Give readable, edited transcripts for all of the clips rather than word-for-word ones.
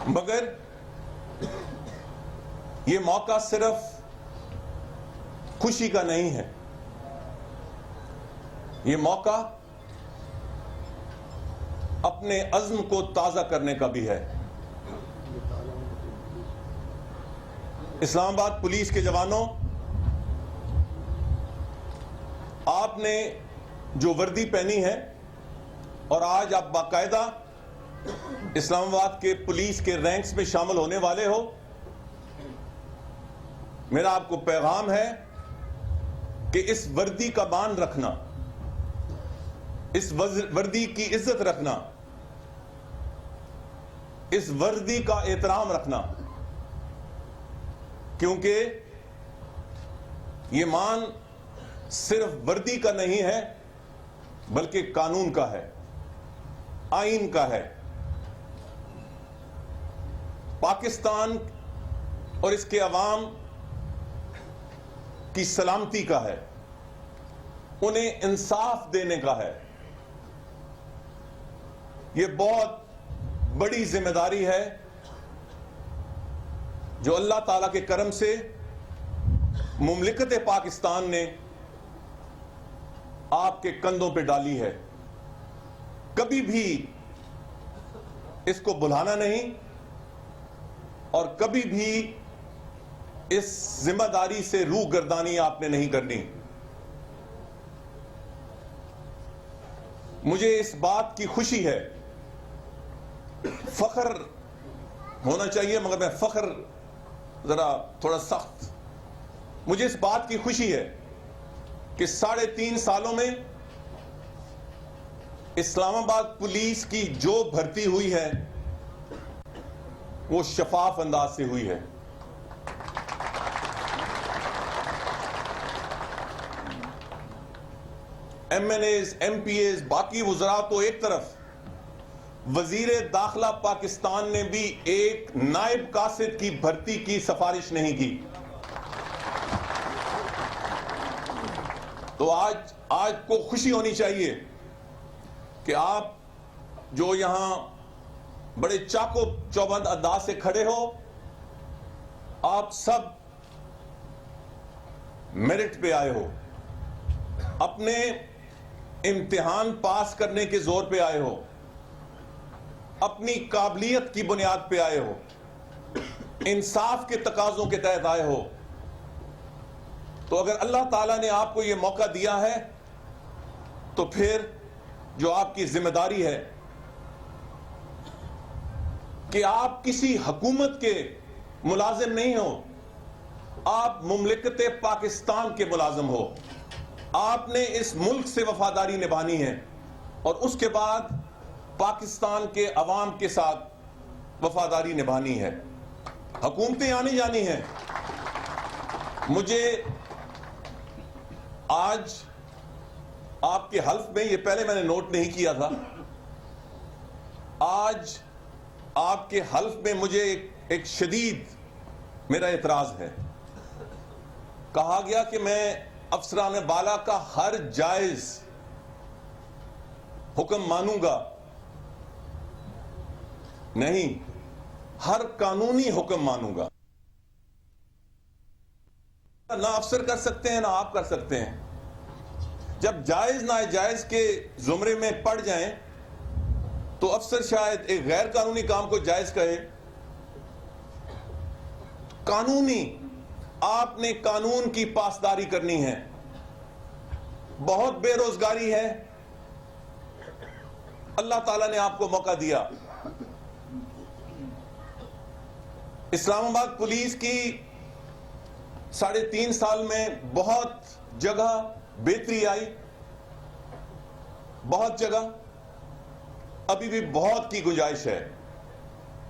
مگر یہ موقع صرف خوشی کا نہیں ہے، یہ موقع اپنے عزم کو تازہ کرنے کا بھی ہے۔ اسلام آباد پولیس کے جوانوں، آپ نے جو وردی پہنی ہے اور آج آپ باقاعدہ اسلام آباد کے پولیس کے رینکس میں شامل ہونے والے ہو، میرا آپ کو پیغام ہے کہ اس وردی کا مان رکھنا، اس وردی کی عزت رکھنا، اس وردی کا احترام رکھنا، کیونکہ یہ مان صرف وردی کا نہیں ہے بلکہ قانون کا ہے، آئین کا ہے، پاکستان اور اس کے عوام کی سلامتی کا ہے، انہیں انصاف دینے کا ہے۔ یہ بہت بڑی ذمہ داری ہے جو اللہ تعالیٰ کے کرم سے مملکت پاکستان نے آپ کے کندھوں پہ ڈالی ہے۔ کبھی بھی اس کو بھلانا نہیں اور کبھی بھی اس ذمہ داری سے روح گردانی آپ نے نہیں کرنی۔ مجھے اس بات کی خوشی ہے، فخر ہونا چاہیے مگر میں فخر ذرا تھوڑا سخت، مجھے اس بات کی خوشی ہے کہ 3.5 سالوں میں اسلام آباد پولیس کی جو بھرتی ہوئی ہے وہ شفاف انداز سے ہوئی ہے۔ M N As, M P As, باقی وزراء تو ایک طرف، وزیر داخلہ پاکستان نے بھی ایک نائب قاصد کی بھرتی کی سفارش نہیں کی۔ تو آج کو خوشی ہونی چاہیے کہ آپ جو یہاں بڑے چاقو چوبند انداز سے کھڑے ہو، آپ سب میرٹ پہ آئے ہو، اپنے امتحان پاس کرنے کے زور پہ آئے ہو، اپنی قابلیت کی بنیاد پہ آئے ہو، انصاف کے تقاضوں کے تحت آئے ہو۔ تو اگر اللہ تعالیٰ نے آپ کو یہ موقع دیا ہے تو پھر جو آپ کی ذمہ داری ہے کہ آپ کسی حکومت کے ملازم نہیں ہو، آپ مملکت پاکستان کے ملازم ہو۔ آپ نے اس ملک سے وفاداری نبھانی ہے اور اس کے بعد پاکستان کے عوام کے ساتھ وفاداری نبھانی ہے۔ حکومتیں آنی جانی ہیں۔ مجھے آج آپ کے حلف میں، یہ پہلے میں نے نوٹ نہیں کیا تھا، آج آپ کے حلف میں مجھے ایک شدید میرا اعتراض ہے۔ کہا گیا کہ میں افسران بالا کا ہر جائز حکم مانوں گا۔ نہیں، ہر قانونی حکم مانوں گا۔ نہ افسر کر سکتے ہیں نہ آپ کر سکتے ہیں۔ جب جائز ناجائز کے زمرے میں پڑ جائیں تو افسر شاید ایک غیر قانونی کام کو جائز کہے۔ قانونی، آپ نے قانون کی پاسداری کرنی ہے۔ بہت بے روزگاری ہے، اللہ تعالیٰ نے آپ کو موقع دیا۔ اسلام آباد پولیس کی 3.5 سال میں بہت جگہ بہتری آئی، بہت جگہ، ابھی بھی بہت کی گنجائش ہے۔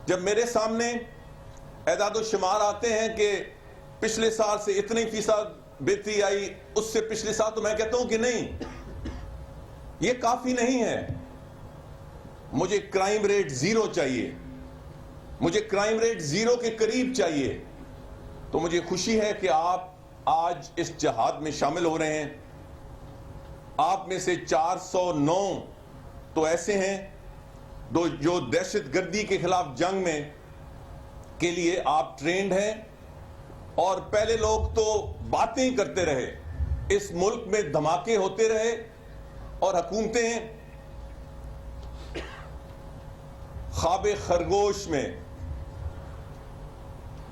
جب میرے سامنے اعداد و شمار آتے ہیں کہ پچھلے سال سے اتنے فیصد بہتری آئی، اس سے پچھلے سال، تو میں کہتا ہوں کہ نہیں، یہ کافی نہیں ہے۔ مجھے کرائم ریٹ 0 چاہیے، مجھے کرائم ریٹ 0 کے قریب چاہیے۔ تو مجھے خوشی ہے کہ آپ آج اس جہاد میں شامل ہو رہے ہیں۔ آپ میں سے 409 تو ایسے ہیں جو دہشت گردی کے خلاف جنگ میں کے لیے آپ ٹرینڈ ہیں، اور پہلے لوگ تو باتیں ہی کرتے رہے، اس ملک میں دھماکے ہوتے رہے اور حکومتیں خواب خرگوش میں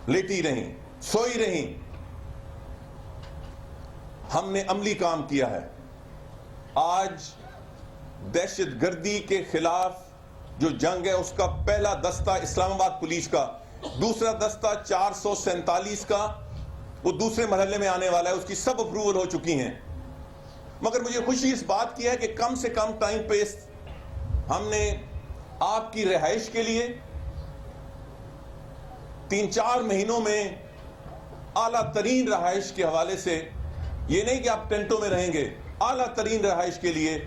لیٹی رہیں، سوئی رہیں۔ ہم نے عملی کام کیا ہے۔ آج دہشت گردی کے خلاف جو جنگ ہے اس کا پہلا دستہ اسلام آباد پولیس کا، دوسرا دستہ 447 کا وہ دوسرے مرحلے میں آنے والا ہے، اس کی سب اپروول ہو چکی ہیں۔ مگر مجھے خوشی اس بات کی ہے کہ کم سے کم ٹائم پہ ہم نے آپ کی رہائش کے لیے 3-4 مہینوں میں اعلیٰ ترین رہائش کے حوالے سے، یہ نہیں کہ آپ ٹینٹوں میں رہیں گے، اعلیٰ ترین رہائش کے لیے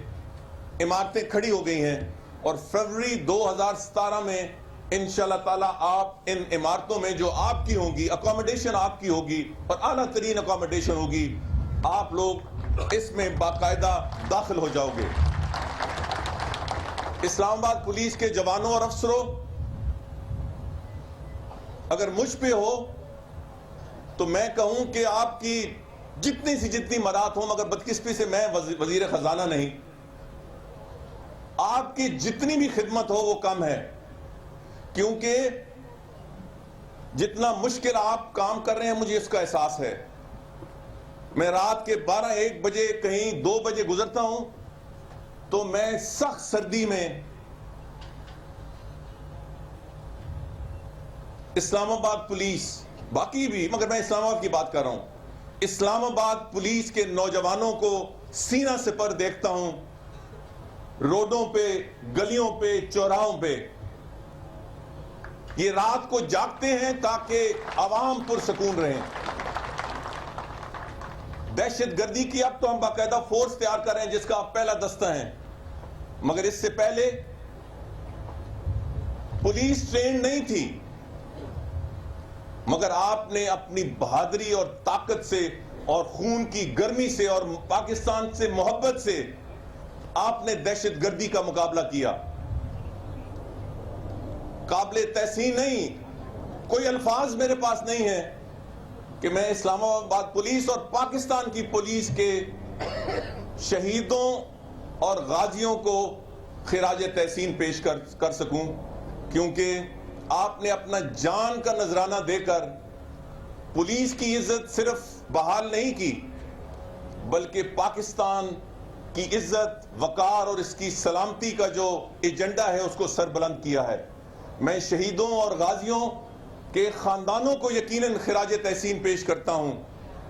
عمارتیں کھڑی ہو گئی ہیں، اور فروری 2017 میں انشاءاللہ تعالیٰ آپ ان عمارتوں میں جو آپ کی ہوں گی، اکوموڈیشن آپ کی ہوگی اور اعلیٰ ترین اکوموڈیشن ہوگی، آپ لوگ اس میں باقاعدہ داخل ہو جاؤ گے۔ اسلام آباد پولیس کے جوانوں اور افسروں، اگر مجھ پہ ہو تو میں کہوں کہ آپ کی جتنی سی جتنی مراد ہوں، مگر بدقسمتی سے میں وزیر خزانہ نہیں، آپ کی جتنی بھی خدمت ہو وہ کم ہے، کیونکہ جتنا مشکل آپ کام کر رہے ہیں مجھے اس کا احساس ہے۔ میں رات کے 12-1 بجے کہیں 2 بجے گزرتا ہوں تو میں سخت سردی میں اسلام آباد پولیس، باقی بھی مگر میں اسلام آباد کی بات کر رہا ہوں، اسلام آباد پولیس کے نوجوانوں کو سینہ سے پر دیکھتا ہوں، روڈوں پہ، گلیوں پہ، چوراہوں پہ۔ یہ رات کو جاگتے ہیں تاکہ عوام پرسکون رہیں۔ دہشت گردی کی اب تو ہم باقاعدہ فورس تیار کر رہے ہیں جس کا آپ پہلا دستہ ہیں، مگر اس سے پہلے پولیس ٹرینڈ نہیں تھی، مگر آپ نے اپنی بہادری اور طاقت سے اور خون کی گرمی سے اور پاکستان سے محبت سے آپ نے دہشت گردی کا مقابلہ کیا۔ قابل تحسین نہیں، کوئی الفاظ میرے پاس نہیں ہے کہ میں اسلام آباد پولیس اور پاکستان کی پولیس کے شہیدوں اور غازیوں کو خراج تحسین پیش کر سکوں، کیونکہ آپ نے اپنا جان کا نذرانہ دے کر پولیس کی عزت صرف بحال نہیں کی، بلکہ پاکستان کی عزت، وقار اور اس کی سلامتی کا جو ایجنڈا ہے اس کو سربلند کیا ہے۔ میں شہیدوں اور غازیوں کے خاندانوں کو یقیناً خراج تحسین پیش کرتا ہوں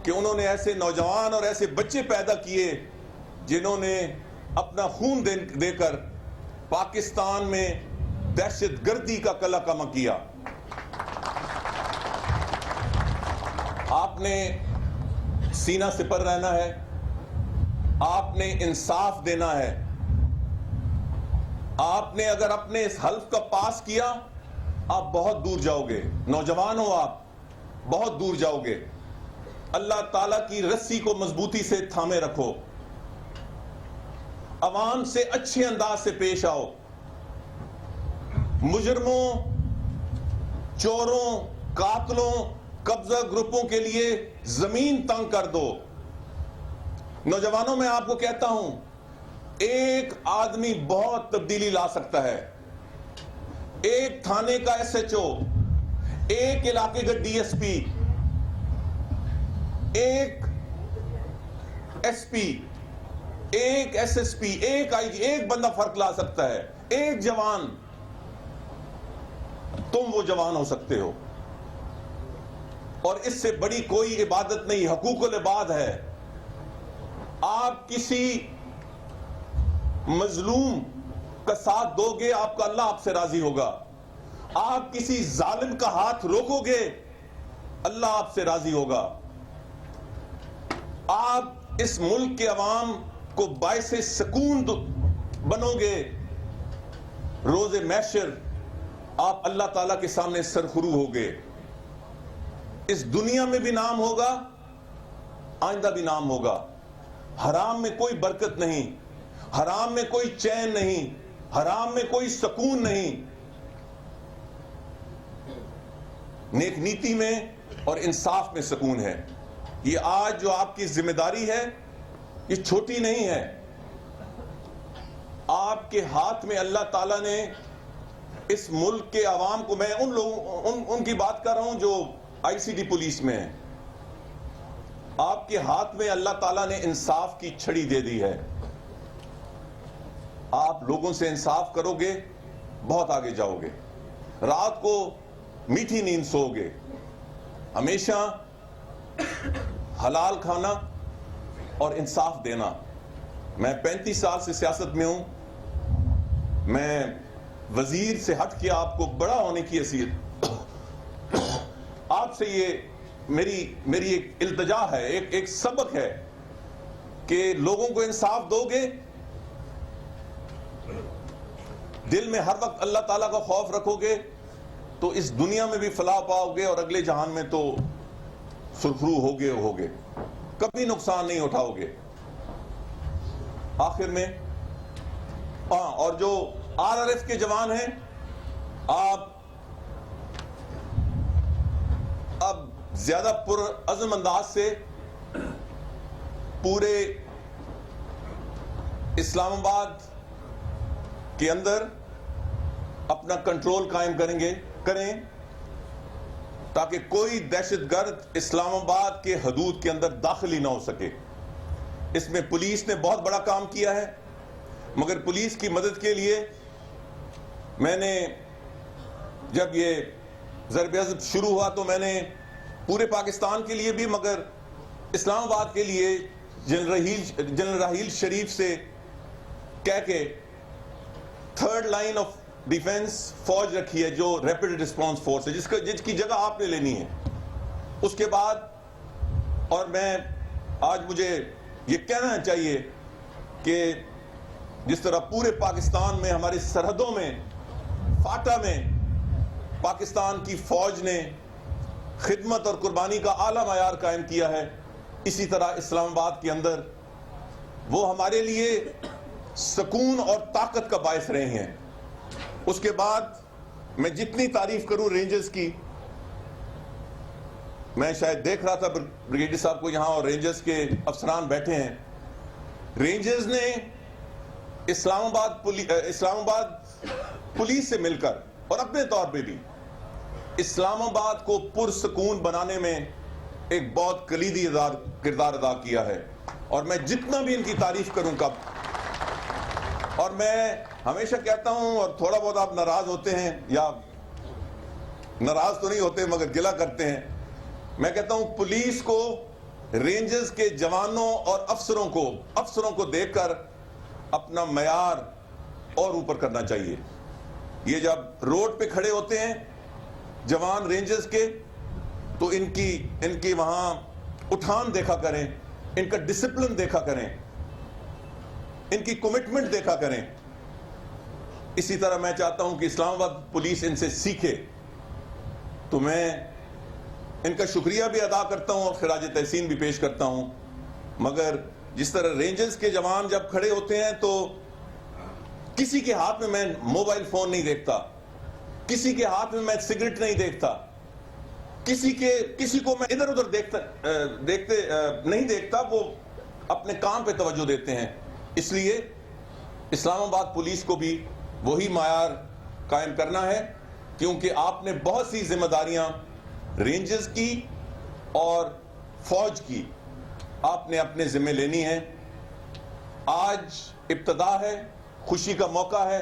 کہ انہوں نے ایسے نوجوان اور ایسے بچے پیدا کیے جنہوں نے اپنا خون دے کر پاکستان میں دہشت گردی کا قلع کما کیا۔ آپ نے سینہ سپر رہنا ہے، آپ نے انصاف دینا ہے، آپ نے اگر اپنے اس حلف کا پاس کیا آپ بہت دور جاؤ گے، نوجوان ہو آپ، بہت دور جاؤ گے۔ اللہ تعالیٰ کی رسی کو مضبوطی سے تھامے رکھو، عوام سے اچھے انداز سے پیش آؤ، مجرموں، چوروں، قاتلوں، قبضہ گروپوں کے لیے زمین تنگ کر دو۔ نوجوانوں میں آپ کو کہتا ہوں، ایک آدمی بہت تبدیلی لا سکتا ہے۔ ایک تھانے کا ایس ایچ او، ایک علاقے کا ڈی ایس پی، ایک ایس پی، ایک ایس ایس پی، ایک آئی جی، ایک بندہ فرق لا سکتا ہے۔ ایک جوان، تم وہ جوان ہو سکتے ہو، اور اس سے بڑی کوئی عبادت نہیں، حقوق العباد ہے۔ آپ کسی مظلوم کا ساتھ دو گے، آپ کا اللہ آپ سے راضی ہوگا۔ آپ کسی ظالم کا ہاتھ روکو گے، اللہ آپ سے راضی ہوگا۔ آپ اس ملک کے عوام کو باعث سکون بنو گے، روز محشر آپ اللہ تعالیٰ کے سامنے سرخرو ہوگے۔ اس دنیا میں بھی نام ہوگا، آئندہ بھی نام ہوگا۔ حرام میں کوئی برکت نہیں، حرام میں کوئی چین نہیں، حرام میں کوئی سکون نہیں۔ نیک نیتی میں اور انصاف میں سکون ہے. یہ آج جو آپ کی ذمہ داری ہے یہ چھوٹی نہیں ہے. آپ کے ہاتھ میں اللہ تعالیٰ نے اس ملک کے عوام کو, میں ان کی بات کر رہا ہوں جو آئی سی ڈی پولیس میں ہیں, آپ کے ہاتھ میں اللہ تعالیٰ نے انصاف کی چھڑی دے دی ہے. آپ لوگوں سے انصاف کرو گے, بہت آگے جاؤ گے. رات کو میٹھی نیند سو گے. ہمیشہ حلال کھانا اور انصاف دینا. میں 35 سال سے سیاست میں ہوں. میں وزیر سے ہٹ کے آپ کو بڑا ہونے کی حیثیت, آپ سے یہ میری ایک التجا ہے, ایک سبق ہے کہ لوگوں کو انصاف دو گے, دل میں ہر وقت اللہ تعالیٰ کا خوف رکھو گے, تو اس دنیا میں بھی فلاح پاؤ گے اور اگلے جہان میں تو سرخرو ہوگے, کبھی نقصان نہیں اٹھاؤ گے. آخر میں اور جو آر آر ایف کے جوان ہیں, آپ اب زیادہ پرعزم انداز سے پورے اسلام آباد کے اندر اپنا کنٹرول قائم کریں تاکہ کوئی دہشت گرد اسلام آباد کے حدود کے اندر داخل ہی نہ ہو سکے. اس میں پولیس نے بہت بڑا کام کیا ہے, مگر پولیس کی مدد کے لیے میں نے, جب یہ ضرب عضب شروع ہوا تو میں نے پورے پاکستان کے لیے بھی مگر اسلام آباد کے لیے جنرل راحیل شریف سے کہہ کے 3rd لائن آف ڈیفنس فوج رکھی ہے, جو ریپڈ رسپانس فورس ہے, جس کی جگہ آپ نے لینی ہے. اس کے بعد, اور میں آج مجھے یہ کہنا چاہیے کہ جس طرح پورے پاکستان میں ہماری سرحدوں میں فاٹا میں پاکستان کی فوج نے خدمت اور قربانی کا اعلیٰ معیار قائم کیا ہے, اسی طرح اسلام آباد کے اندر وہ ہمارے لیے سکون اور طاقت کا باعث رہے ہیں. اس کے بعد میں جتنی تعریف کروں رینجرز کی, میں شاید دیکھ رہا تھا بریگیڈیئر صاحب کو یہاں, اور رینجرز کے افسران بیٹھے ہیں. رینجرز نے اسلام آباد پولیس سے مل کر اور اپنے طور پہ بھی اسلام آباد کو پرسکون بنانے میں ایک بہت کلیدی کردار ادا کیا ہے. اور میں جتنا بھی ان کی تعریف کروں کب, اور میں ہمیشہ کہتا ہوں, اور تھوڑا بہت آپ ناراض ہوتے ہیں, یا ناراض تو نہیں ہوتے مگر گلہ کرتے ہیں, میں کہتا ہوں پولیس کو رینجرز کے جوانوں اور افسروں کو دیکھ کر اپنا معیار اور اوپر کرنا چاہیے. یہ جب روڈ پہ کھڑے ہوتے ہیں جوان رینجرز کے, تو ان کی وہاں اٹھان دیکھا کریں, ان کا ڈسپلن دیکھا کریں, ان کی کمٹمنٹ دیکھا کریں. اسی طرح میں چاہتا ہوں کہ اسلام آباد پولیس ان سے سیکھے. تو میں ان کا شکریہ بھی ادا کرتا ہوں اور خراج تحسین بھی پیش کرتا ہوں. مگر جس طرح رینجرز کے جوان جب کھڑے ہوتے ہیں تو کسی کے ہاتھ میں موبائل فون نہیں دیکھتا, کسی کے ہاتھ میں سگریٹ نہیں دیکھتا, کسی کو میں ادھر ادھر نہیں دیکھتا. وہ اپنے کام پہ توجہ دیتے ہیں. اس لیے اسلام آباد پولیس کو بھی وہی معیار قائم کرنا ہے, کیونکہ آپ نے بہت سی ذمہ داریاں رینجرز کی اور فوج کی آپ نے اپنے ذمہ لینی ہے. آج ابتدا ہے, خوشی کا موقع ہے,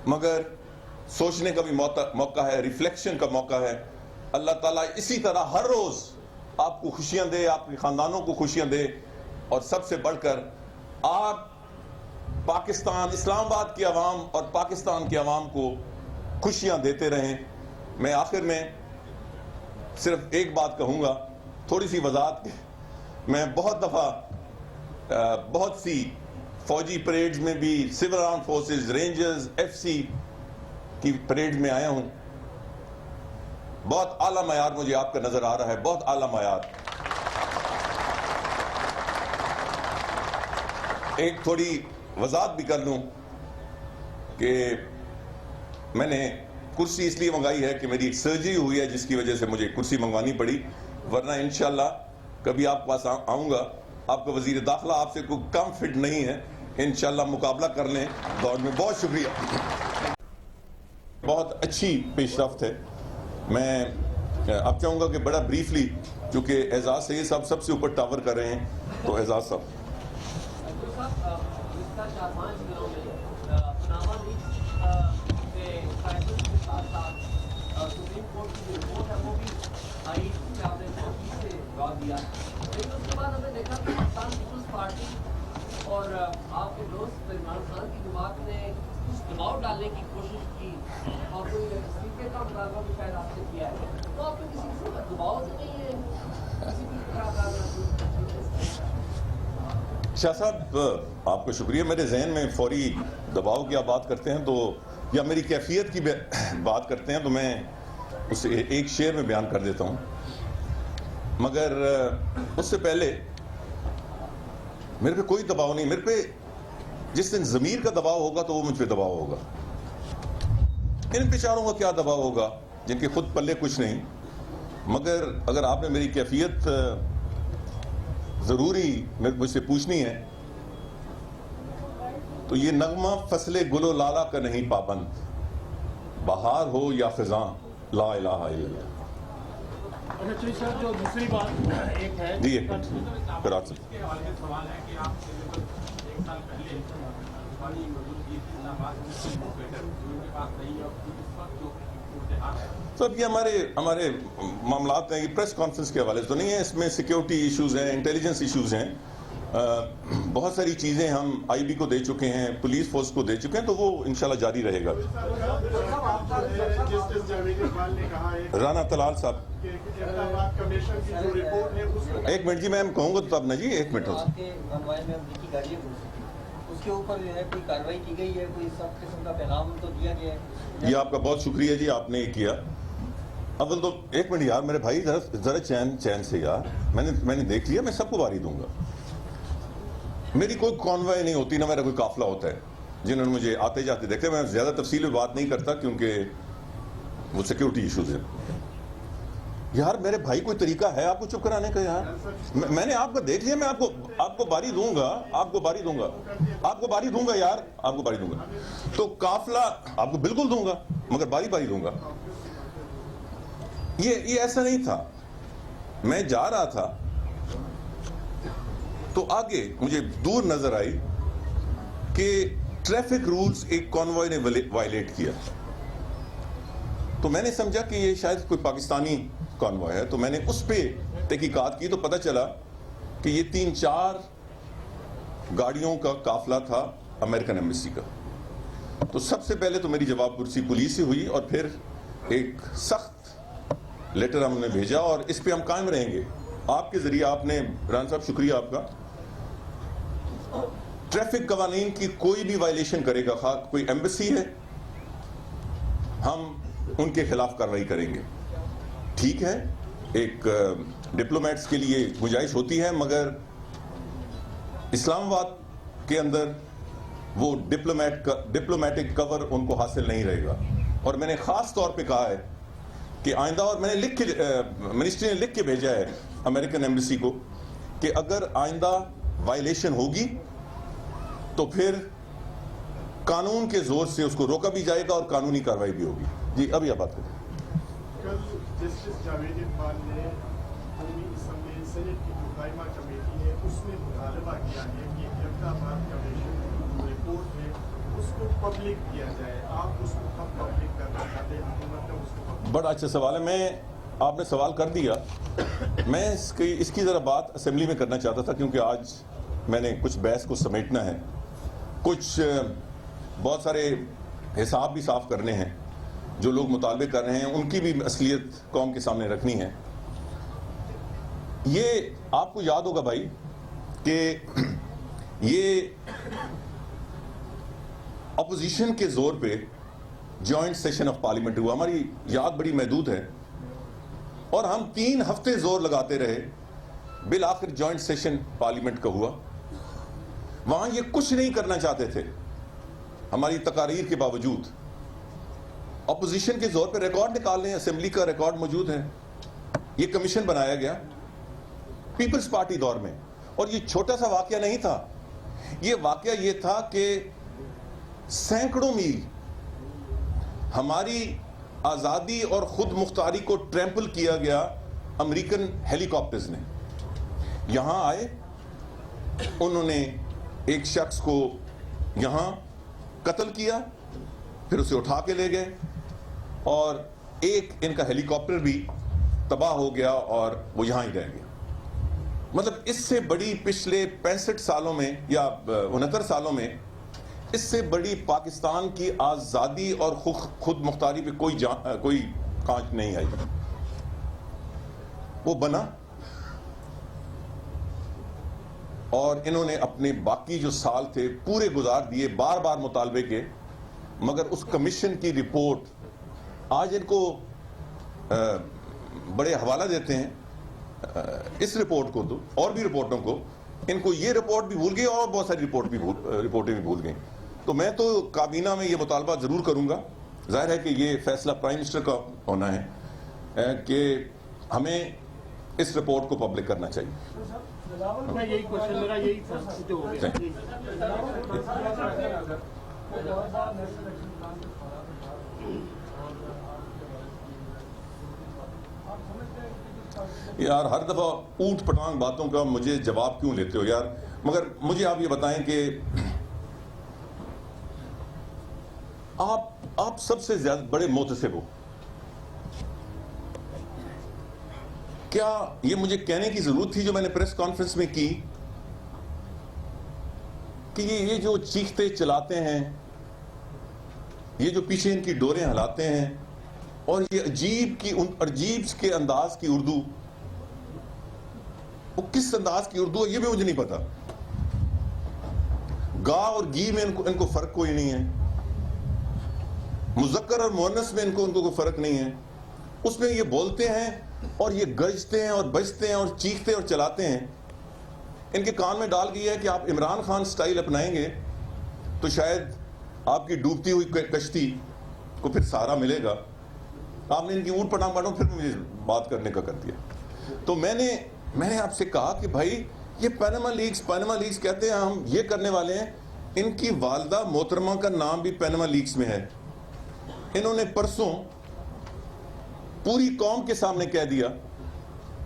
مگر سوچنے کا بھی موقع ہے, ریفلیکشن کا موقع ہے. اللہ تعالیٰ اسی طرح ہر روز آپ کو خوشیاں دے, آپ کے خاندانوں کو خوشیاں دے, اور سب سے بڑھ کر آپ پاکستان, اسلام آباد کی عوام اور پاکستان کی عوام کو خوشیاں دیتے رہیں. میں آخر میں صرف ایک بات کہوں گا, تھوڑی سی وضاحت. میں بہت دفعہ بہت سی فوجی پریڈز میں بھی, civil arm forces, rangers, F C کی پریڈ میں آیا ہوں. بہت اعلیٰ معیار مجھے آپ کا نظر آ رہا ہے, بہت اعلیٰ معیار. ایک تھوڑی وضاحت بھی کر لوں کہ میں نے کرسی اس لیے منگائی ہے کہ میری ایک سرجری ہوئی ہے جس کی وجہ سے مجھے کرسی منگوانی پڑی، ورنہ انشاءاللہ کبھی آپ کے پاس آؤں گا. آپ کا وزیر داخلہ آپ سے کوئی کم فٹ نہیں ہے، انشاءاللہ مقابلہ کر لیں دوڑ میں. بہت شکریہ. بہت اچھی پیش رفت ہے. میں اب چاہوں گا کہ بڑا بریفلی، چونکہ اعزاز سید صاحب سب سے اوپر ٹاور کر رہے ہیں، تو اعزاز صاحب. لیکن اس کے بعد ہم نے دیکھا کہ پاکستان پیپلز پارٹی اور آپ کے دوست عمران خان کی جماعت نے کچھ دباؤ ڈالنے کی کوشش کی اور کوئی استعفے کا مطالبہ بھی شاید آپ نے کیا ہے. تو آپ کو کسی قسم کا دباؤ تو نہیں ہے کسی بھی طرح کا؟ شاہ صاحب آپ کا شکریہ. میرے ذہن میں فوری دباؤ کی آپ بات کرتے ہیں تو، یا میری کیفیت کی بات کرتے ہیں تو میں اسے ایک شعر میں بیان کر دیتا ہوں. مگر اس سے پہلے میرے پہ کوئی دباؤ نہیں. میرے پہ جس دن ضمیر کا دباؤ ہوگا تو وہ مجھ پہ دباؤ ہوگا. ان بیچاروں کا کیا دباؤ ہوگا جن کے خود پلے کچھ نہیں. مگر اگر آپ نے میری کیفیت ضروری مجھ سے پوچھنی ہے تو یہ نغمہ فصل گل و لالا کا نہیں پابند، بہار ہو یا خزاں لا الہ الا اللہ. اچھا سر، جو دوسری بات ایک ہے جی ایک منٹ پھر آپ سے سوال ہے کہ آپ ایک سال پہلے سب یہ ہمارے معاملات ہیں. یہ پریس کانفرنس کے حوالے سے تو نہیں ہے، اس میں سیکیورٹی ایشوز ہیں، انٹیلیجنس ایشوز ہیں، بہت ساری چیزیں ہم آئی بی کو دے چکے ہیں، پولیس فورس کو دے چکے ہیں، تو وہ انشاءاللہ جاری رہے گا. رانا طلال صاحب ایک منٹ جی، میں کہوں گا تو تب نا جی، ایک منٹ ہو اس کے اوپر جو ہے کوئی کارروائی کی گئی ہے، کوئی سب قسم کا پیغام تو دیا گیا ہے؟ یہ آپ کا بہت شکریہ جی، آپ نے یہ کیا. اول تو ایک منٹ یار میرے بھائی، ذرا چین سے یار، میں نے دیکھ لیا، میں سب کو باری دوں گا. میری کوئی کانوائے نہیں ہوتی، نہ میرا کوئی قافلہ ہوتا ہے. جنہوں نے مجھے آتے جاتے دیکھتے، میں زیادہ تفصیل میں بات نہیں کرتا کیونکہ وہ سیکیورٹی ایشوز ہیں. یار میرے بھائی کوئی طریقہ ہے آپ کو چپ کرانے کا یار؟ میں نے آپ کو دیکھ لیا، میں آپ کو باری دوں گا، آپ کو باری دوں گا یار، آپ کو باری دوں گا. تو قافلہ آپ کو بالکل دوں گا، مگر باری دوں گا. یہ ایسا نہیں تھا. میں جا رہا تھا تو آگے مجھے دور نظر آئی کہ ٹریفک رولز ایک کانوائے نے وائلیٹ کیا. تو میں نے سمجھا کہ یہ شاید کوئی پاکستانی کانوائے ہے، تو میں نے اس پہ تحقیقات کی تو پتہ چلا کہ یہ 3-4 گاڑیوں کا قافلہ تھا امریکن ایمبیسی کا. تو سب سے پہلے تو میری جواب پرسی پولیس سے ہوئی اور پھر ایک سخت لیٹر ہم نے بھیجا اور اس پہ ہم قائم رہیں گے. آپ کے ذریعے آپ نے ران صاحب شکریہ آپ کا. ٹریفک قوانین کی کوئی بھی وائلیشن کرے گا، خواہ کوئی ایمبیسی ہے، ہم ان کے خلاف کارروائی کریں گے. ٹھیک ہے، ایک ڈپلومیٹس کے لیے گنجائش ہوتی ہے، مگر اسلام آباد کے اندر وہ ڈپلومیٹک کور ان کو حاصل نہیں رہے گا. اور میں نے خاص طور پہ کہا ہے کہ آئندہ، اور میں نے منسٹری نے لکھ کے بھیجا ہے امریکن ایمبیسی کو کہ اگر آئندہ وائلیشن ہوگی تو پھر قانون کے زور سے اس کو روکا بھی جائے گا اور قانونی کارروائی بھی ہوگی. جی ابھی آپ بات کریں. کل جسٹس جاوید اقبال نے قومی اسمبلی سینٹ کی جو قائمہ کمیٹی ہے اس میں مطالبہ کیا ہے کہ اقتدارات کمیشن جو رپورٹ ہے اس کو پبلک کیا جائے. آپ اس کو کب پبلک کرنا چاہتے ہیں؟ حکومت نے اس کو بڑا اچھا سوال ہے. آپ نے سوال کر دیا. میں اس کی ذرا بات اسمبلی میں کرنا چاہتا تھا کیونکہ آج میں نے کچھ بحث کو سمیٹنا ہے، کچھ بہت سارے حساب بھی صاف کرنے ہیں. جو لوگ مطالبے کر رہے ہیں ان کی بھی اصلیت قوم کے سامنے رکھنی ہے. یہ آپ کو یاد ہوگا بھائی کہ یہ اپوزیشن کے زور پہ جوائنٹ سیشن آف پارلیمنٹ ہوا. ہماری یاد بڑی محدود ہے اور ہم 3 ہفتے زور لگاتے رہے. بالآخر جوائنٹ سیشن پارلیمنٹ کا ہوا. وہاں یہ کچھ نہیں کرنا چاہتے تھے ہماری تقاریر کے باوجود. اپوزیشن کے زور پہ ریکارڈ نکال لیں, اسمبلی کا ریکارڈ موجود ہے. یہ کمیشن بنایا گیا پیپلز پارٹی دور میں, اور یہ چھوٹا سا واقعہ نہیں تھا. یہ واقعہ یہ تھا کہ سینکڑوں میل ہماری آزادی اور خود مختاری کو ٹریمپل کیا گیا امریکن ہیلی کاپٹرز نے. یہاں آئے, انہوں نے ایک شخص کو یہاں قتل کیا, پھر اسے اٹھا کے لے گئے, اور ایک ان کا ہیلی کاپٹر بھی تباہ ہو گیا اور وہ یہاں ہی رہ گیا. مطلب اس سے بڑی پچھلے 65 سالوں میں یا 69 سالوں میں اس سے بڑی پاکستان کی آزادی اور خود مختاری پہ کوئی کانچ نہیں آئی. وہ بنا, اور انہوں نے اپنے باقی جو سال تھے پورے گزار دیے بار بار مطالبے کے, مگر اس کمیشن کی رپورٹ آج ان کو بڑے حوالہ دیتے ہیں اس رپورٹ کو, تو اور بھی رپورٹوں کو, ان کو یہ رپورٹ بھی بھول گئی اور بہت ساری رپورٹیں بھی بھول گئیں. تو میں تو کابینہ میں یہ مطالبہ ضرور کروں گا. ظاہر ہے کہ یہ فیصلہ پرائم منسٹر کا ہونا ہے کہ ہمیں اس رپورٹ کو پبلک کرنا چاہیے. میں یہی کوشچن, میرا یہی تھا جو ہو گیا. یار ہر دفعہ اوٹ پٹانگ باتوں کا مجھے جواب کیوں لیتے ہو یار. مگر مجھے آپ یہ بتائیں کہ آپ سب سے زیادہ بڑے محتسب ہو. کیا یہ مجھے کہنے کی ضرورت تھی جو میں نے پریس کانفرنس میں کی کہ یہ جو چیختے چلاتے ہیں, یہ جو پیچھے ان کی ڈوریں ہلاتے ہیں, اور یہ عجیب کے انداز کی اردو, وہ کس انداز کی اردو ہے یہ بھی مجھے نہیں پتا. گا اور گی میں ان کو فرق کوئی نہیں ہے, مذکر اور مؤنث میں ان کو کوئی فرق نہیں ہے. اس میں یہ بولتے ہیں اور یہ گرجتے ہیں اور بجتے ہیں اور چیختے اور چلاتے ہیں. ان کے کان میں ڈال گئی ہے کہ آپ عمران خان سٹائل اپنائیں گے تو شاید آپ کی ڈوبتی ہوئی کشتی کو پھر سہارا ملے گا. آپ نے ان کی اوٹ پٹانگ بانٹوں پھر مجھے بات کرنے کا کر دیا. تو میں نے آپ سے کہا کہ بھائی یہ پیناما لیکس کہتے ہیں, ہم یہ کرنے والے ہیں. ان کی والدہ محترمہ کا نام بھی پیناما لیکس میں ہے. انہوں نے پرسوں پوری قوم کے سامنے کہہ دیا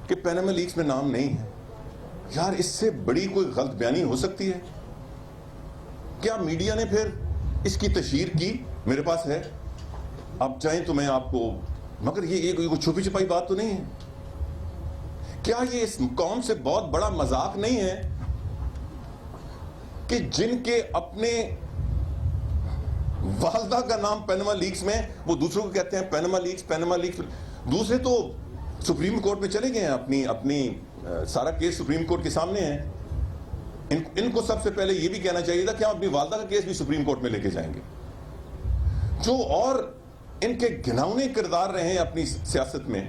کہ پیناما لیکس میں نام نہیں ہے. یار اس سے بڑی کوئی غلط بیانی ہو سکتی ہے؟ کیا میڈیا نے پھر اس کی تشہیر کی؟ میرے پاس ہے, آپ چاہیں تو میں آپ کو, مگر یہ کوئی چھپی چھپائی بات تو نہیں ہے. کیا یہ اس قوم سے بہت بڑا مذاق نہیں ہے کہ جن کے اپنے والدہ کا نام پیناما لیکس میں, وہ دوسروں کو کہتے ہیں پیناما لیکس. دوسرے تو سپریم کورٹ میں چلے گئے ہیں, اپنی سارا کیس سپریم کورٹ کے سامنے ہے. ان کو سب سے پہلے یہ بھی کہنا چاہیے تھا کہ ہم اپنی والدہ کا کیس بھی سپریم کورٹ میں لے کے جائیں گے. جو اور ان کے گھناؤنے کردار رہے ہیں اپنی سیاست میں,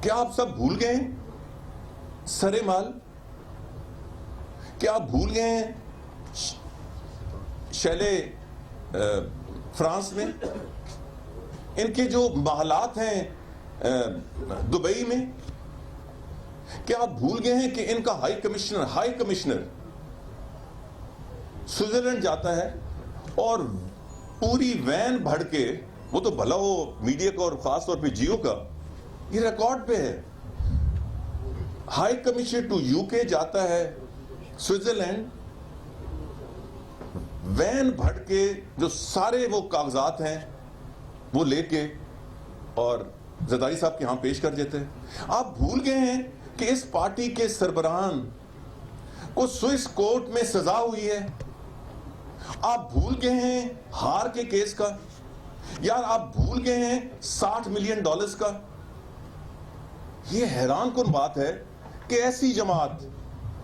کیا آپ سب بھول گئے ہیں سرے مال؟ کیا آپ بھول گئے ہیں شیلے فرانس میں, ان کے جو محلات ہیں دبئی میں؟ کیا آپ بھول گئے ہیں کہ ان کا ہائی کمشنر سوئٹزرلینڈ جاتا ہے اور پوری وین بھر کے, وہ تو بھلا ہو میڈیا کا اور خاص طور پہ جیو کا, یہ ریکارڈ پہ ہے, ہائی کمشنر ٹو یو کے جاتا ہے سوئٹزرلینڈ, وین بھر کے جو سارے وہ کاغذات ہیں وہ لے کے اور زرداری صاحب کے ہاں پیش کر دیتے ہیں. آپ بھول گئے ہیں کہ اس پارٹی کے سربراہان کو سوئس کورٹ میں سزا ہوئی ہے. آپ بھول گئے ہیں ہار کے کیس کا. یار آپ بھول گئے ہیں $60 ملین کا. یہ حیران کن بات ہے کہ ایسی جماعت,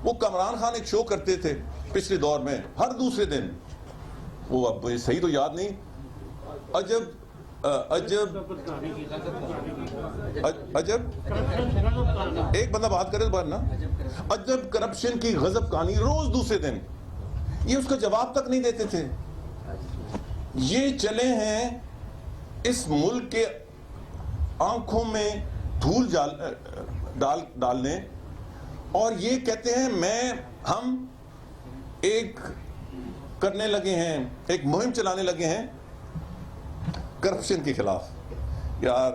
وہ کامران خان ایک شو کرتے تھے پچھلے دور میں ہر دوسرے دن, وہ اب مجھے صحیح تو یاد نہیں, عجب ایک بندہ بات کرے بار نا, عجب کرپشن کی غضب کہانی روز دوسرے دن. یہ اس کا جواب تک نہیں دیتے تھے. یہ چلے ہیں اس ملک کے آنکھوں میں دھول ڈالنے اور یہ کہتے ہیں ہم ایک کرنے لگے ہیں، ایک مہم چلانے لگے ہیں کرپشن کے خلاف. یار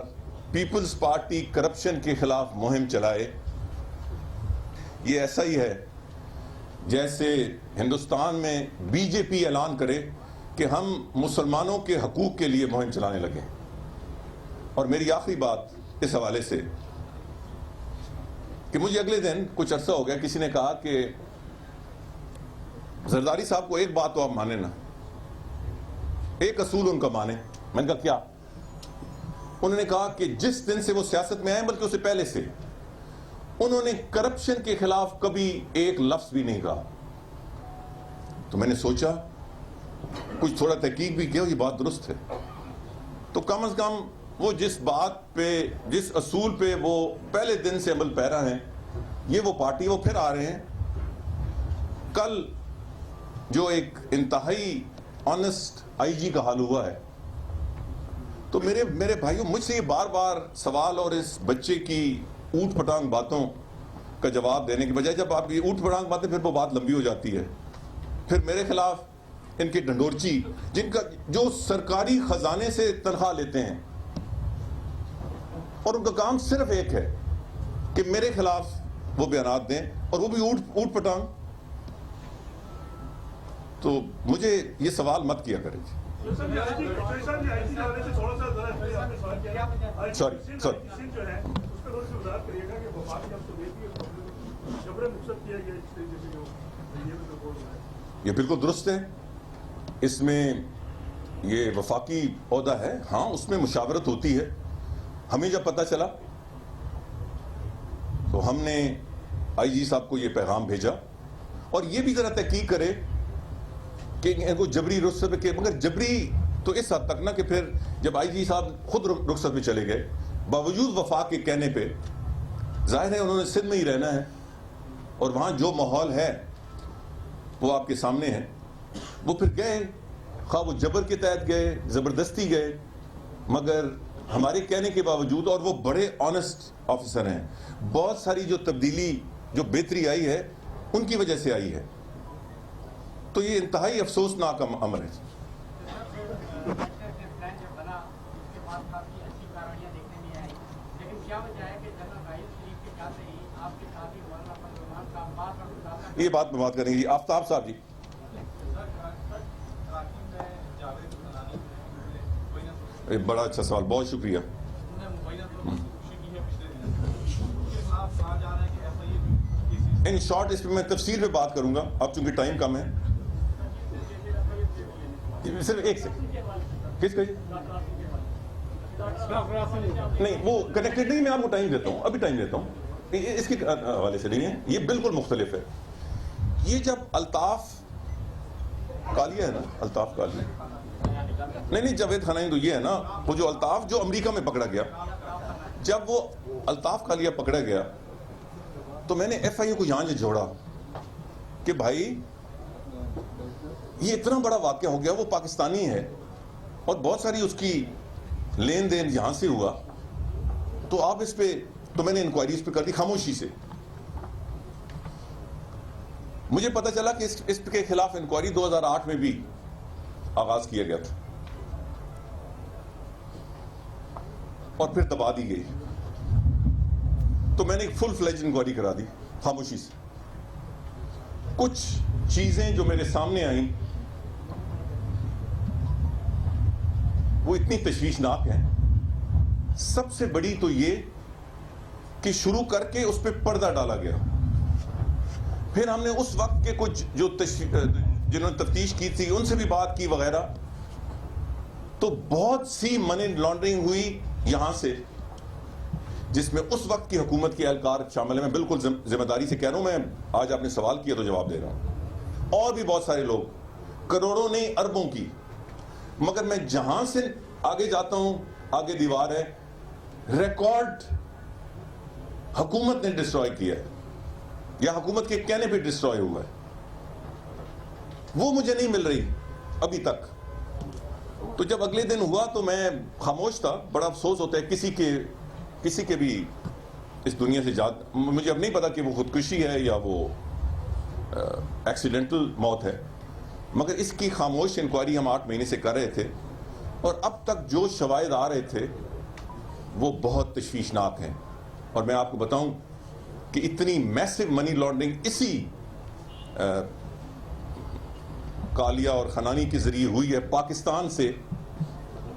پیپلز پارٹی کرپشن کے خلاف مہم چلائے، یہ ایسا ہی ہے جیسے ہندوستان میں بی جے پی اعلان کرے کہ ہم مسلمانوں کے حقوق کے لیے مہم چلانے لگے. اور میری آخری بات اس حوالے سے کہ مجھے اگلے دن کچھ عرصہ ہو گیا کسی نے کہا کہ زرداری صاحب کو ایک بات تو آپ مانیں نا، ایک اصول ان کا مانیں. میں نے کہا کیا؟ انہوں نے کہا کہ جس دن سے وہ سیاست میں آئے بلکہ اس سے پہلے سے انہوں نے کرپشن کے خلاف کبھی ایک لفظ بھی نہیں کہا. تو میں نے سوچا کچھ تھوڑا تحقیق بھی کیا، یہ بات درست ہے. تو کم از کم وہ جس بات پہ، جس اصول پہ وہ پہلے دن سے عمل پیرا ہیں، یہ وہ پارٹی وہ پھر آ رہے ہیں. کل جو ایک انتہائی آنسٹ آئی جی کا حال ہوا ہے، تو میرے بھائیوں مجھ سے یہ بار بار سوال اور اس بچے کی اوٹ پٹانگ باتوں کا جواب دینے کے بجائے، جب آپ یہ اوٹ پٹانگ باتیں پھر وہ بات لمبی ہو جاتی ہے، پھر میرے خلاف ان کے ڈنڈورچی جو سرکاری خزانے سے تنخواہ لیتے ہیں اور ان کا کام صرف ایک ہے کہ میرے خلاف وہ بیانات دیں اور وہ بھی اوٹ پٹانگ. تو مجھے یہ سوال مت کیا کریں. سوری یہ بالکل درست ہے. اس میں یہ وفاقی عہدہ ہے، ہاں اس میں مشاورت ہوتی ہے. ہمیں جب پتہ چلا تو ہم نے آئی جی صاحب کو یہ پیغام بھیجا اور یہ بھی ذرا تحقیق کرے کہ ان کو جبری رخصت کے، مگر جبری تو اس حد تک نہ کہ پھر جب آئی جی صاحب خود رخصت میں چلے گئے باوجود وفاق کے کہنے پہ، ظاہر ہے انہوں نے سندھ میں ہی رہنا ہے اور وہاں جو ماحول ہے وہ آپ کے سامنے ہے. وہ پھر گئے، خواہ وہ جبر کے تحت گئے، زبردستی گئے، مگر ہمارے کہنے کے باوجود، اور وہ بڑے آنسٹ آفیسر ہیں، بہت ساری جو تبدیلی، جو بہتری آئی ہے ان کی وجہ سے آئی ہے. تو یہ انتہائی افسوسناک امر ہے. یہ بات میں بات کریں گے. آفتاب صاحب جی. بڑا اچھا سوال، بہت شکریہ. ان شارٹ اس پہ میں تفصیل پہ بات کروں گا، اب چونکہ ٹائم کم ہے. صرف ایک سیکنڈ. کس کا نہیں، وہ کنیکٹڈ نہیں، میں آپ کو ٹائم دیتا ہوں، ابھی ٹائم دیتا ہوں. اس کے حوالے سے نہیں ہے، یہ بالکل مختلف ہے. یہ جب الطاف کالیہ ہے نا، الطاف کالیہ نہیں جاوید خنائی تو یہ ہے نا، وہ جو الطاف جو امریکہ میں پکڑا گیا، جب وہ الطاف کالیہ پکڑا گیا تو میں نے ایف آئی اے کو یہاں سے جوڑا کہ بھائی یہ اتنا بڑا واقعہ ہو گیا، وہ پاکستانی ہے اور بہت ساری اس کی لین دین یہاں سے ہوا، تو آپ اس پہ، تو میں نے انکوائری اس پہ کر دی خاموشی سے. مجھے پتہ چلا کہ اس کے خلاف انکوائری 2008 میں بھی آغاز کیا گیا تھا اور پھر دبا دی گئی. تو میں نے ایک فل فلیج انکوائری کرا دی خاموشی سے. کچھ چیزیں جو میرے سامنے آئیں وہ اتنی تشویشناک ہیں. سب سے بڑی تو یہ کہ شروع کر کے اس پہ پردہ ڈالا گیا. پھر ہم نے اس وقت کے کچھ جو جنہوں نے تفتیش کی تھی ان سے بھی بات کی وغیرہ، تو بہت سی منی لانڈرنگ ہوئی یہاں سے، جس میں اس وقت کی حکومت کے اہلکار شامل ہیں. میں بالکل ذمہ داری سے کہہ رہا ہوں، میں آج آپ نے سوال کیا تو جواب دے رہا ہوں. اور بھی بہت سارے لوگ، کروڑوں نہیں اربوں کی. مگر میں جہاں سے آگے جاتا ہوں آگے دیوار ہے. ریکارڈ حکومت نے ڈسٹرائے کیا ہے یا حکومت کے کہنے پہ ڈسٹرائے ہوا ہے، وہ مجھے نہیں مل رہی ابھی تک. تو جب اگلے دن ہوا تو میں خاموش تھا. بڑا افسوس ہوتا ہے کسی کے بھی اس دنیا سے مجھے اب نہیں پتا کہ وہ خودکشی ہے یا وہ ایکسیڈنٹل موت ہے, مگر اس کی خاموش انکوائری ہم 8 مہینے سے کر رہے تھے, اور اب تک جو شواہد آ رہے تھے وہ بہت تشویشناک ہیں. اور میں آپ کو بتاؤں کہ اتنی میسو منی لانڈرنگ اسی کالیا اور خنانی کے ذریعے ہوئی ہے. پاکستان سے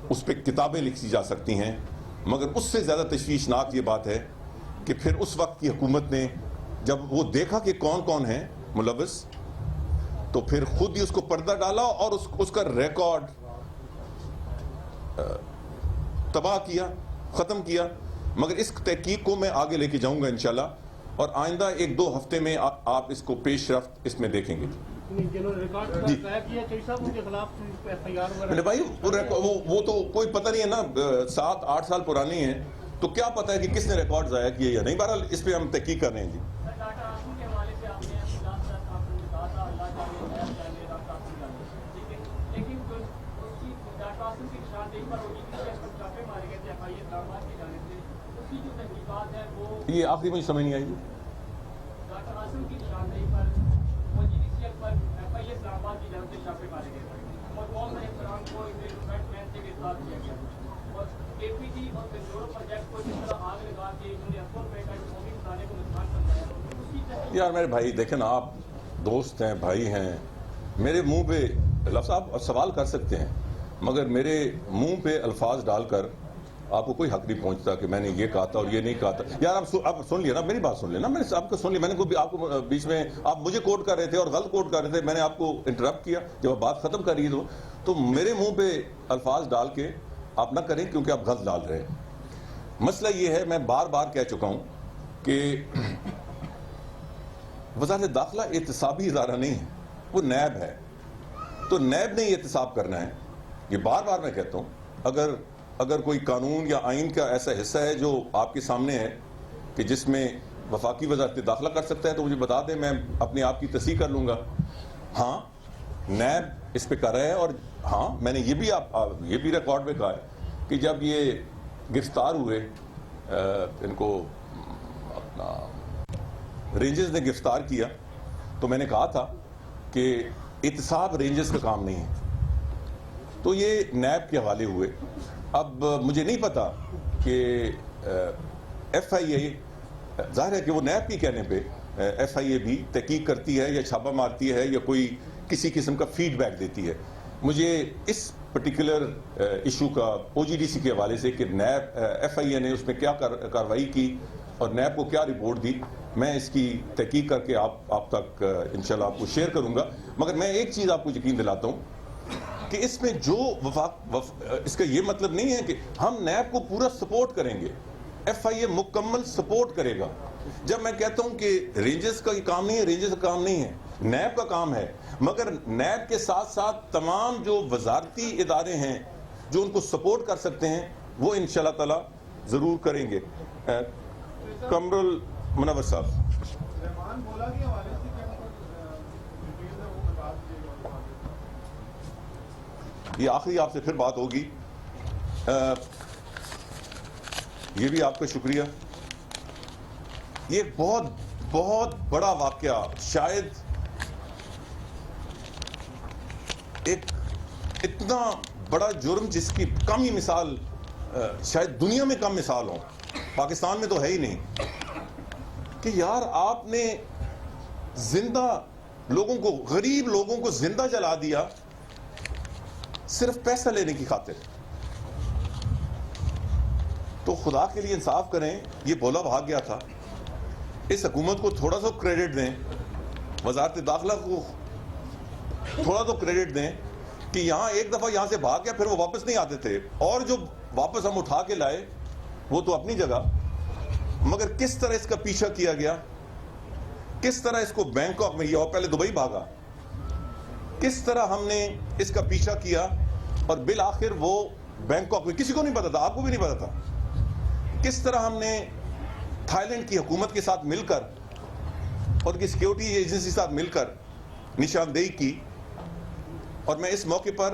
اس پہ کتابیں لکھی جا سکتی ہیں, مگر اس سے زیادہ تشویشناک یہ بات ہے کہ پھر اس وقت کی حکومت نے جب وہ دیکھا کہ کون کون ہیں ملوث, تو پھر خود ہی اس کو پردہ ڈالا اور اس کا ریکارڈ تباہ کیا, ختم کیا. مگر اس تحقیق کو میں آگے لے کے جاؤں گا انشاءاللہ, اور آئندہ 1-2 ہفتے میں آپ اس کو پیش رفت اس میں دیکھیں گے. جی بھائی وہ تو کوئی پتہ نہیں ہے نا, 7-8 سال پرانی ہیں, تو کیا پتہ ہے کہ کس نے ریکارڈ ضائع کیے یا نہیں. بہرحال اس پہ ہم تحقیق کر رہے ہیں. جی یہ آخری مجھے سمجھ نہیں آئی. یار میرے بھائی دیکھیں نا, آپ دوست ہیں, بھائی ہیں, میرے منہ پہ لفظ آپ سوال کر سکتے ہیں, مگر میرے منہ پہ الفاظ ڈال کر آپ کو کوئی حق نہیں پہنچتا کہ میں نے یہ کہا تھا اور یہ نہیں کہا تھا. یار آپ سن لیا نا, میری بات سن لینا, میں نے آپ کو سن لیا. میں نے آپ کو بیچ میں آپ مجھے کوٹ کر رہے تھے اور غلط کوٹ کر رہے تھے, میں نے آپ کو انٹرپٹ کیا. جب آپ بات ختم کر رہی ہے تو میرے منہ پہ الفاظ ڈال کے آپ نہ کریں, کیونکہ آپ غلط ڈال رہے ہیں. مسئلہ یہ ہے, میں بار بار کہہ چکا ہوں کہ وزارت داخلہ احتسابی ادارہ نہیں ہے, وہ نیب ہے. تو نیب نے یہ احتساب کرنا ہے. یہ بار بار میں کہتا ہوں, اگر کوئی قانون یا آئین کا ایسا حصہ ہے جو آپ کے سامنے ہے کہ جس میں وفاقی وزارت داخلہ کر سکتا ہے, تو مجھے بتا دیں, میں اپنے آپ کی تصحیح کر لوں گا. ہاں نیب اس پہ کر رہا ہے, اور ہاں میں نے یہ بھی ریکارڈ میں کہا ہے کہ جب یہ گرفتار ہوئے, ان کو اپنا رینجرز نے گرفتار کیا, تو میں نے کہا تھا کہ احتساب رینجرز کا کام نہیں ہے. تو یہ نیب کے حوالے ہوئے. اب مجھے نہیں پتا کہ ایف آئی اے, ظاہر ہے کہ وہ نیب کے کہنے پہ ایف آئی اے بھی تحقیق کرتی ہے یا چھاپہ مارتی ہے یا کوئی کسی قسم کا فیڈ بیک دیتی ہے. مجھے اس پرٹیکولر ایشو کا او جی ڈی سی کے حوالے سے کہ نیب ایف آئی اے نے اس میں کیا کارروائی کی اور نیب کو کیا رپورٹ دی, میں اس کی تحقیق کر کے آپ تک انشاءاللہ آپ کو شیئر کروں گا. مگر میں ایک چیز آپ کو یقین دلاتا ہوں کہ اس میں جو اس کا یہ مطلب نہیں ہے کہ ہم نیب کو پورا سپورٹ کریں گے. ایف آئی اے مکمل سپورٹ کرے گا. جب میں کہتا ہوں کہ رینجرز کا یہ کام نہیں ہے, رینجرز کا کام نہیں ہے, نیب کا کام ہے, مگر نیب کے ساتھ ساتھ تمام جو وزارتی ادارے ہیں جو ان کو سپورٹ کر سکتے ہیں وہ انشاءاللہ تعالی ضرور کریں گے. کمرل منور صاحب, یہ آخری آپ سے پھر بات ہوگی. یہ بھی آپ کا شکریہ. یہ بہت بہت بڑا واقعہ, شاید ایک اتنا بڑا جرم جس کی کم ہی مثال شاید دنیا میں کم مثال ہوں, پاکستان میں تو ہے ہی نہیں, کہ یار آپ نے زندہ لوگوں کو, غریب لوگوں کو زندہ جلا دیا صرف پیسہ لینے کی خاطر. تو خدا کے لیے انصاف کریں, یہ بولا بھاگ گیا تھا. اس حکومت کو تھوڑا سا کریڈٹ دیں, وزارت داخلہ کو تھوڑا تو کریڈٹ دیں کہ یہاں ایک دفعہ یہاں سے بھاگ گیا پھر وہ واپس نہیں آتے تھے, اور جو واپس ہم اٹھا کے لائے وہ تو اپنی جگہ, مگر کس طرح اس کا پیچھا کیا گیا, کس طرح اس کو بینکاک میں, یہ پہلے دبئی بھاگا, کس طرح ہم نے اس کا پیچھا کیا اور بالآخر وہ بینکاک میں, کسی کو نہیں پتا تھا, آپ کو بھی نہیں پتا تھا, کس طرح ہم نے تھائی لینڈ کی حکومت کے ساتھ مل کر اور کی سیکیورٹی ایجنسی کے ساتھ مل کر نشاندہی کی. اور میں اس موقع پر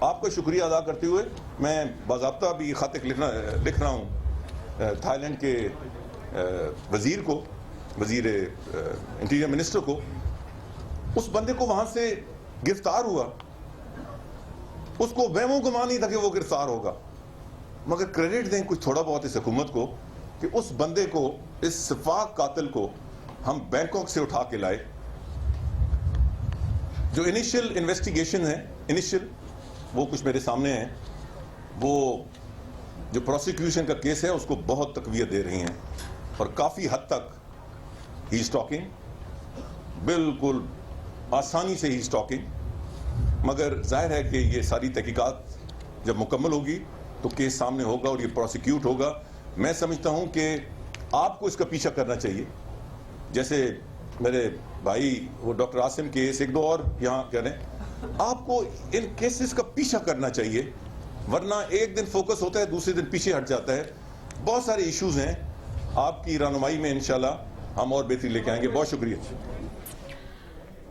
آپ کا شکریہ ادا کرتے ہوئے میں باضابطہ بھی خط لکھ رہا ہوں تھائی لینڈ کے وزیر کو، وزیر انٹیریئر منسٹر کو. اس بندے کو وہاں سے گرفتار ہوا، اس کو وہم و گمان نہیں تھا کہ وہ گرفتار ہوگا، مگر کریڈٹ دیں کچھ تھوڑا بہت اس حکومت کو کہ اس بندے کو، اس سفاک قاتل کو ہم بینکاک سے اٹھا کے لائے. جو انیشل انویسٹیگیشن ہے، وہ کچھ میرے سامنے ہیں، وہ جو پروسیکیوشن کا کیس ہے اس کو بہت تقویت دے رہی ہیں اور کافی حد تک ہی اسٹاکنگ، بالکل آسانی سے ہی اسٹاکنگ. مگر ظاہر ہے کہ یہ ساری تحقیقات جب مکمل ہوگی تو کیس سامنے ہوگا اور یہ پروسیکیوٹ ہوگا. میں سمجھتا ہوں کہ آپ کو اس کا پیچھا کرنا چاہیے، جیسے میرے بھائی وہ ڈاکٹر عاصم کیس، ایک دو اور یہاں کہہ رہے ہیں، آپ کو ان کیسز کا پیچھا کرنا چاہیے، ورنہ ایک دن فوکس ہوتا ہے دوسرے دن پیچھے ہٹ جاتا ہے. بہت سارے ایشوز ہیں، آپ کی رہنمائی میں انشاءاللہ ہم اور بہتری لے کے آئیں گے. بہت شکریہ.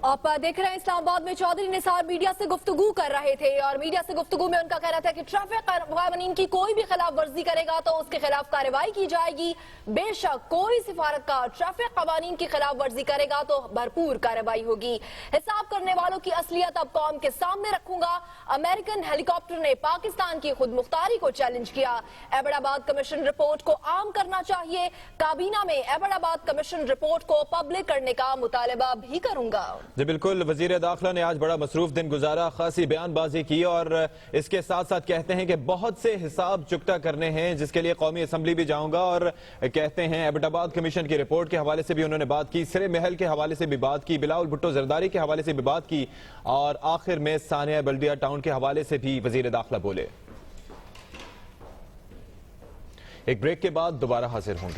آپ دیکھ رہے ہیں اسلام آباد میں چودھری نثار میڈیا سے گفتگو کر رہے تھے اور میڈیا سے گفتگو میں ان کا کہنا تھا کہ ٹریفک قوانین کی کوئی بھی خلاف ورزی کرے گا تو اس کے خلاف کارروائی کی جائے گی. بے شک کوئی سفارت کا ٹریفک قوانین کی خلاف ورزی کرے گا تو بھرپور کارروائی ہوگی. حساب کرنے والوں کی اصلیت اب قوم کے سامنے رکھوں گا. امریکن ہیلی کاپٹر نے پاکستان کی خود مختاری کو چیلنج کیا. ایبٹ آباد کمیشن رپورٹ کو عام کرنا چاہیے. کابینہ میں ایبٹ آباد کمیشن رپورٹ کو پبلک کرنے کا مطالبہ بھی کروں گا. جی بالکل، وزیر داخلہ نے آج بڑا مصروف دن گزارا، خاصی بیان بازی کی اور اس کے ساتھ ساتھ کہتے ہیں کہ بہت سے حساب چکتا کرنے ہیں جس کے لیے قومی اسمبلی بھی جاؤں گا. اور کہتے ہیں ایبٹ آباد کمیشن کی رپورٹ کے حوالے سے بھی انہوں نے بات کی، سرے محل کے حوالے سے بھی بات کی، بلاول بھٹو زرداری کے حوالے سے بھی بات کی اور آخر میں ثانیہ بلدیہ ٹاؤن کے حوالے سے بھی وزیر داخلہ بولے. ایک بریک کے بعد دوبارہ حاضر ہوں گے.